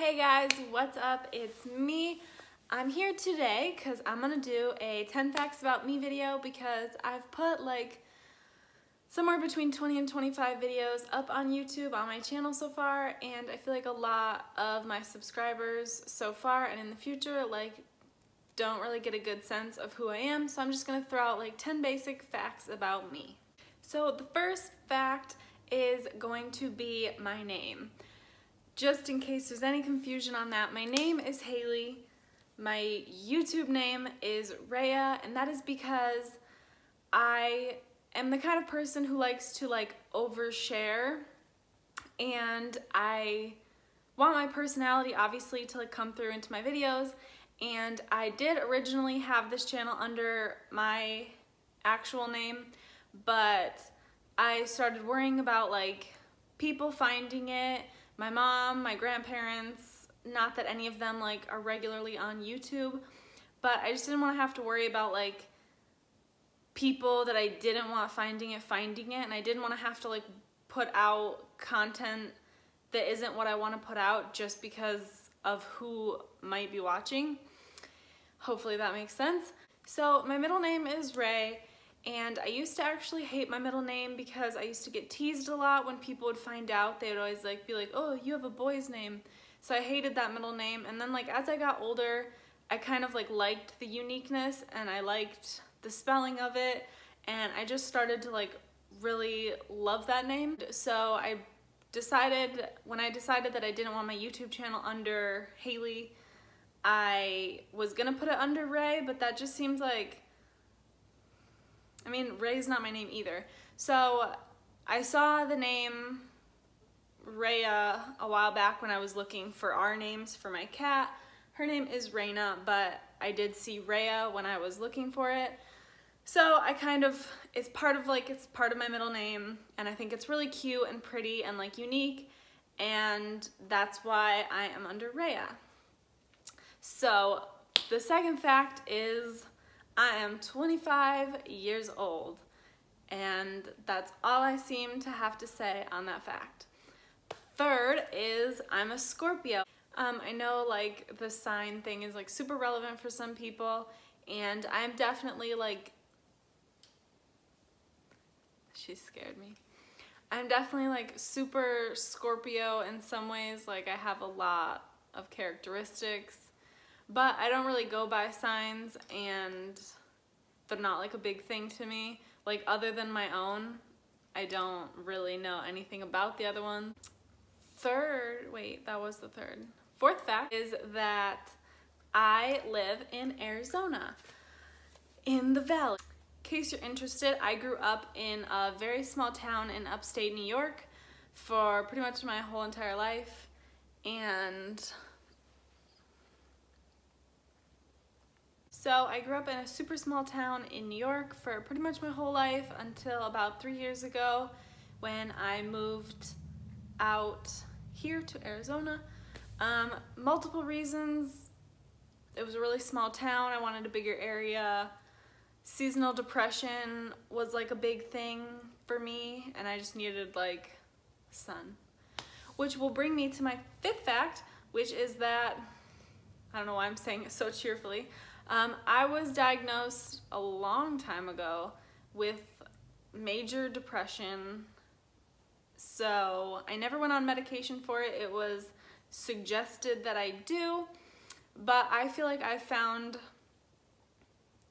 Hey guys, what's up? It's me. I'm here today because I'm gonna do a 10 facts about me video because I've put like somewhere between 20 and 25 videos up on YouTube on my channel so far, and I feel like a lot of my subscribers so far and in the future don't really get a good sense of who I am, so I'm just gonna throw out like 10 basic facts about me. So the first fact is going to be my name. Just in case there's any confusion on that, my name is Haley. My YouTube name is Raea, and that is because I am the kind of person who likes to overshare, and I want my personality obviously to come through into my videos. And I did originally have this channel under my actual name, but I started worrying about people finding it. My mom, my grandparents, not that any of them are regularly on YouTube, but I just didn't want to have to worry about people that I didn't want finding it, and I didn't want to have to put out content that isn't what I want to put out just because of who might be watching. Hopefully that makes sense. So my middle name is Rae, and I used to actually hate my middle name because I used to get teased a lot when people would find out. They would always be like, oh, you have a boy's name. So I hated that middle name, and then as I got older, I kind of liked the uniqueness, and I liked the spelling of it, and I just started to really love that name. So I decided, when I decided that I didn't want my YouTube channel under Haley, I was gonna put it under Rae, but that just seems Rae's not my name either. So I saw the name Raea a while back when I was looking for our names for my cat. Her name is Raina, but I did see Raea when I was looking for it. So I it's part of my middle name, and I think it's really cute and pretty and unique, and that's why I am under Raea. So the second fact is I am 25 years old, and that's all I seem to have to say on that fact. Third is I'm a Scorpio. I know the sign thing is super relevant for some people, and I'm definitely she scared me. I'm definitely super Scorpio in some ways. I have a lot of characteristics, but I don't really go by signs, and they're not a big thing to me. Other than my own, I don't really know anything about the other one. Fourth fact is that I live in Arizona, in the valley. In case you're interested, I grew up in a very small town in upstate New York for pretty much my whole entire life, and so I grew up in a super small town in New York for pretty much my whole life until about 3 years ago when I moved out here to Arizona. Multiple reasons. It was a really small town. I wanted a bigger area. Seasonal depression was a big thing for me, and I just needed sun. Which will bring me to my fifth fact, which is that, I don't know why I'm saying it so cheerfully, I was diagnosed a long time ago with major depression. So I never went on medication for it. It was suggested that I do, but I feel like I found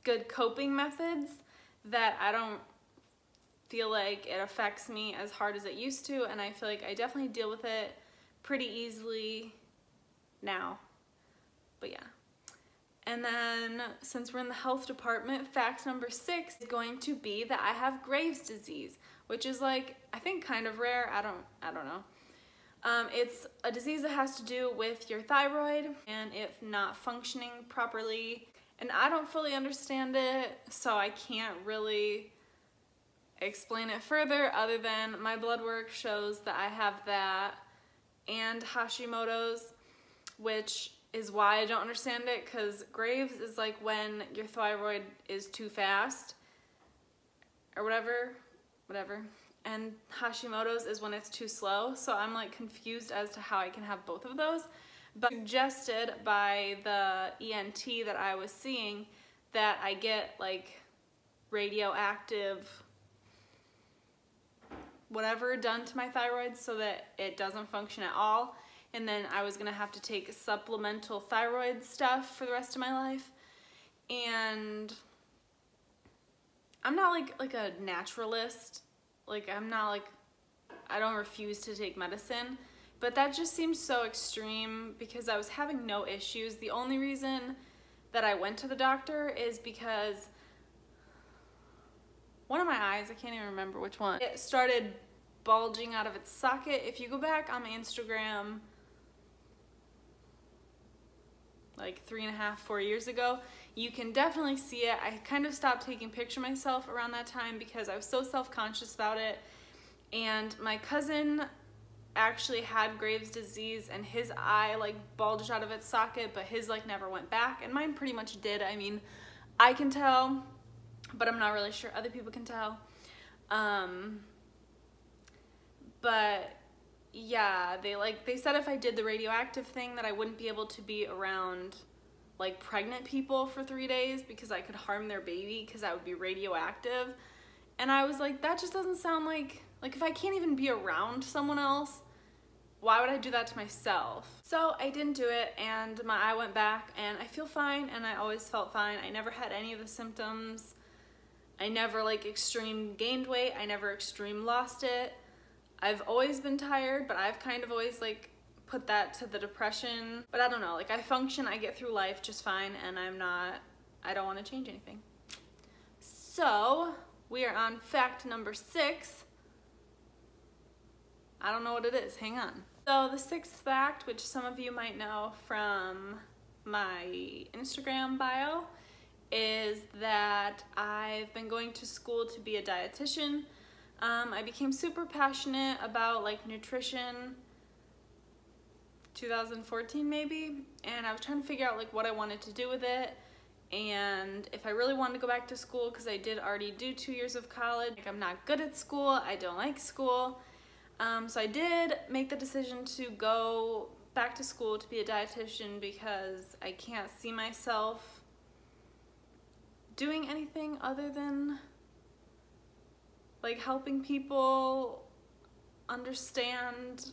good coping methods that I don't feel like it affects me as hard as it used to, and I feel like I definitely deal with it pretty easily now. But yeah. And then, since we're in the health department, fact number 6 is going to be that I have Graves' disease, which is I think kind of rare. I don't know. It's a disease that has to do with your thyroid and if not functioning properly. And I don't fully understand it, so I can't really explain it further other than my blood work shows that I have that and Hashimoto's, which is why I don't understand it, because Graves is when your thyroid is too fast or whatever, and Hashimoto's is when it's too slow. So I'm confused as to how I can have both of those. but suggested by the ENT that I was seeing that I get like radioactive whatever done to my thyroid so that it doesn't function at all, and then I was gonna have to take supplemental thyroid stuff for the rest of my life. And I'm not like a naturalist, like I'm not like, I don't refuse to take medicine, but that just seems so extreme because I was having no issues. The only reason that I went to the doctor is because one of my eyes, I can't even remember which one, it started bulging out of its socket. If you go back on my Instagram like 3.5, 4 years ago, you can definitely see it. I kind of stopped taking pictures of myself around that time because I was so self-conscious about it. And my cousin actually had Graves' disease and his eye like bulged out of its socket, but his like never went back, and mine pretty much did. I mean, I can tell, but I'm not really sure other people can tell. But yeah, they said if I did the radioactive thing that I wouldn't be able to be around like pregnant people for 3 days because I could harm their baby because I would be radioactive. And I was like, that just doesn't sound like if I can't even be around someone else, why would I do that to myself? So I didn't do it, and my eye went back, and I feel fine, and I always felt fine. I never had any of the symptoms. I never like extreme gained weight. I never extreme lost it. I've always been tired, but I've kind of always like put that to the depression. But I don't know, like I function, I get through life just fine, and I don't want to change anything. So we are on fact number 6. I don't know what it is, hang on. So the 6th fact, which some of you might know from my Instagram bio, is that I've been going to school to be a dietitian. I became super passionate about like nutrition 2014 maybe, and I was trying to figure out like what I wanted to do with it and if I really wanted to go back to school, because I did already do 2 years of college. Like, I'm not good at school, I don't like school. So I did make the decision to go back to school to be a dietitian because I can't see myself doing anything other than like helping people understand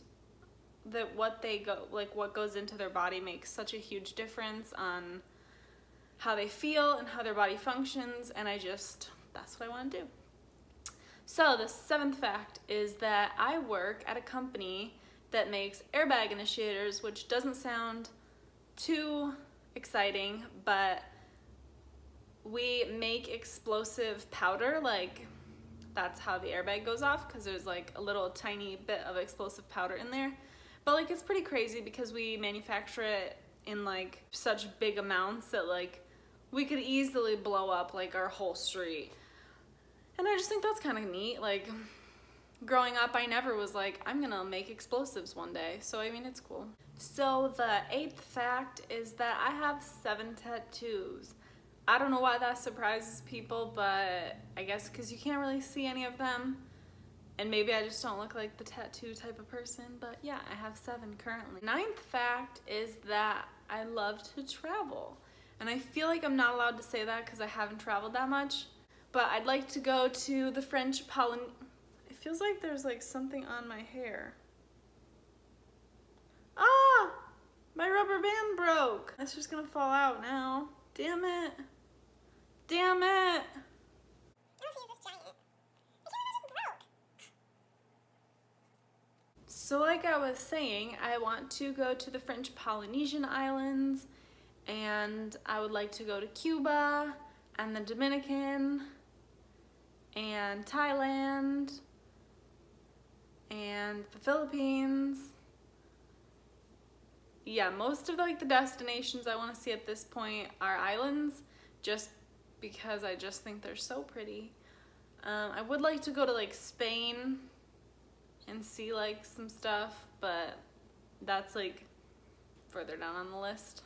that what goes into their body makes such a huge difference on how they feel and how their body functions, and that's what I want to do. So the 7th fact is that I work at a company that makes airbag initiators, which doesn't sound too exciting, but we make explosive powder. Like, that's how the airbag goes off, because there's like a little tiny bit of explosive powder in there. But like, it's pretty crazy because we manufacture it in like such big amounts that like we could easily blow up like our whole street. And I just think that's kind of neat. Like, growing up, I never was like, I'm gonna make explosives one day. So I mean, it's cool. So the 8th fact is that I have 7 tattoos. I don't know why that surprises people, but I guess because you can't really see any of them. And maybe I just don't look like the tattoo type of person, but yeah, I have 7 currently. 9th fact is that I love to travel. And I feel like I'm not allowed to say that because I haven't traveled that much, but I'd like to go to the French Polynesia. It feels like there's like something on my hair. Ah! My rubber band broke. It's just gonna fall out now. Damn it. Damn it. So like I was saying, I want to go to the French Polynesian Islands, and I would like to go to Cuba and the Dominican and Thailand and the Philippines. Yeah, most of like the destinations I want to see at this point are islands, just because I just think they're so pretty. I would like to go to like Spain and see like some stuff, but that's like further down on the list.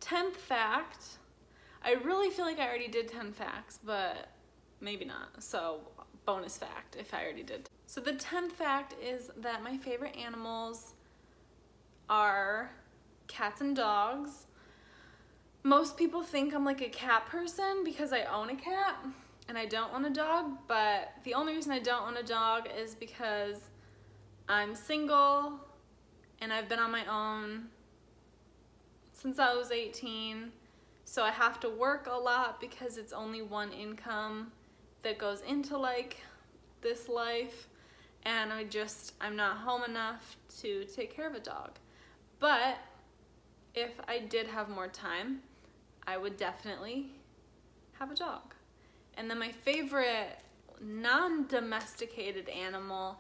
10th fact, I really feel like I already did 10 facts, but maybe not, so bonus fact if I already did. So the 10th fact is that my favorite animals are cats and dogs. Most people think I'm like a cat person because I own a cat and I don't own a dog, but the only reason I don't own a dog is because I'm single and I've been on my own since I was 18, so I have to work a lot because it's only one income that goes into like this life, and I'm not home enough to take care of a dog. But if I did have more time, I would definitely have a dog. And then my favorite non-domesticated animal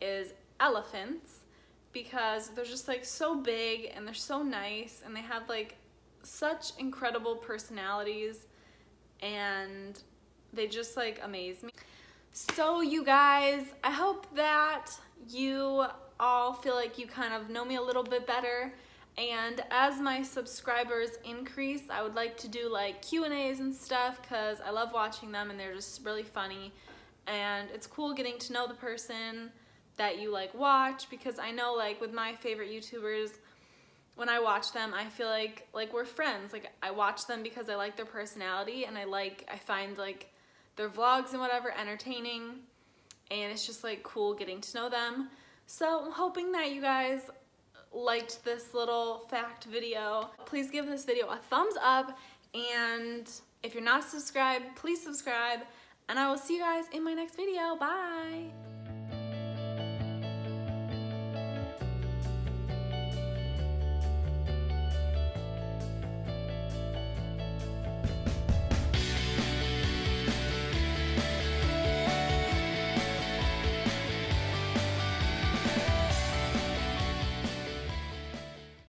is elephants, because they're just like so big and they're so nice and they have like such incredible personalities and they just like amaze me. So you guys, I hope that you all feel like you kind of know me a little bit better, and as my subscribers increase, I would like to do like Q&As and stuff because I love watching them and they're just really funny, and it's cool getting to know the person that you like watch, because I know like with my favorite YouTubers, when I watch them, I feel like we're friends. Like I watch them because I like their personality and I find like their vlogs and whatever entertaining, and it's just like cool getting to know them. So I'm hoping that you guys liked this little fact video. Please give this video a thumbs up, and if you're not subscribed, please subscribe, and I will see you guys in my next video. Bye!